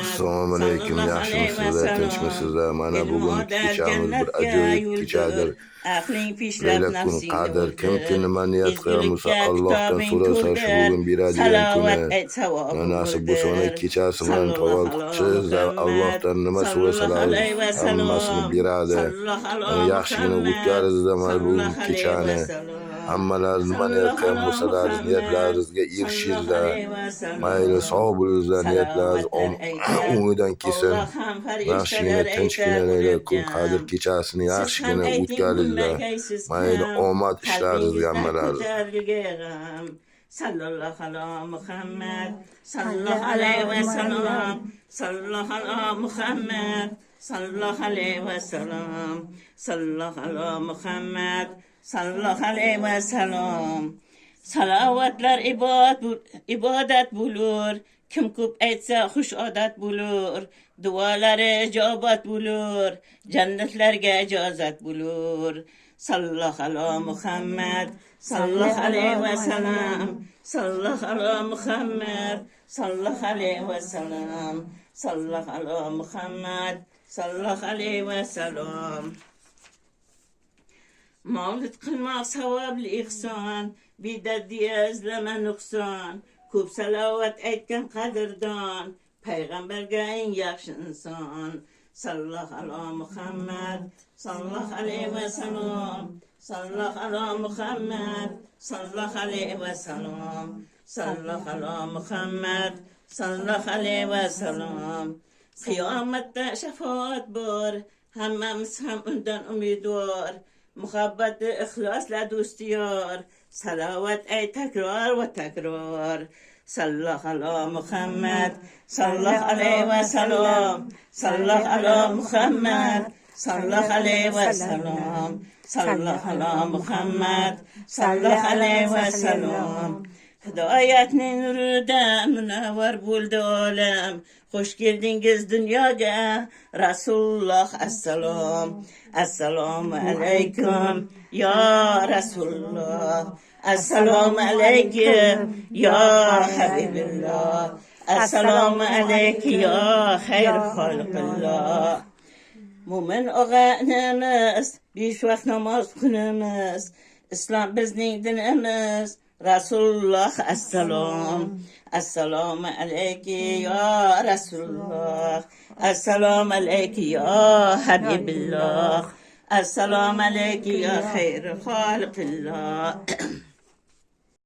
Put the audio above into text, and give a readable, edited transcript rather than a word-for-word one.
Assalomu alaykum, yaxshimisizlar, tinchmisizlar? Mana bugun kechamiz bir ajoyib kechadir. Laylat kun qadr, kimki nima niyat qilgan bo'lsa Allohdan so'rasa shu bugun beradigan kuni. Nasib bo'lsa mana kechasi bilan tavalludchi Allohdan nima so'rasalar hammasini beradi. Yaxshigina o'tkazingizlar mana bu kechani. Hammalar nima niyat qilgan bo'lsalar niyatlaringizga erishingizlar. Mayli sog' bo'lingizlar, niyatlaringiz o'ngidan kelsin. Yaxshigina tinchgina kun qadr kechasini yaxshigina o'tkazingizlar. Mayli omad ishlaringizga hammalar. Sallallahu ala Muhammad, sallallahu alayhi ve sellem, sallallahu ala Muhammad, sallallahu alayhi ve sellem, sallallahu ala Muhammad, sallallahu alayhi ve sellem. Salavatlar ibadet bulur, kim ko'p aytsa xush odat bulur, duolari ijobat bulur, jannatlarga ijozat bulur. Sallallahu ala Muhammad, sallallahu alayhi ve sellem, sallallahu ala Muhammad, sallallahu alayhi ve sellem, sallallahu ala Muhammad, sallallahu alayhi ve sellem. Mavlid qilmoq savobli ihson, bidat izlama nuqson, ko'p salovat aytgan qadrdon, payg'ambarga eng yaxshi inson. Sallallahu ala Muhammad, sallallahu alayhi ve sellem, sallallahu ala Muhammad, sallallahu alayhi ve sellem, sallallahu ala Muhammad, sallallahu alayhi ve sellem. Qiyomatda shafaat bor, hammamiz ham undan umidvor. Muhabbati ixlosla do'stiyor, salovat ay takror va takror. Sallallahu ala Muhammad, sallallahu alayhi ve sellem, sallallahu ala Muhammad, sallallahu alayhi ve sellem, sallallahu ala Muhammad, sallallahu alayhi ve sellem. Hidoyatning nurida munavvar bo'ldi olam. Xush keldingiz dunyoga Rasululloh assalom. Assalomu alaykum ya Rasululloh. Assalomu alaykum ya Habibilloh. Assalomu alaykum ya xayr xalqilloh. Mo'min og'animiz, besh vaqt namoz kunimiz, islom bizning dinimiz. Rasululloh assalom. Assalomu alaykum ya Rasululloh. Assalomu alaykum ya Habibilloh. Assalomu alaykum ya xayr xalqilloh.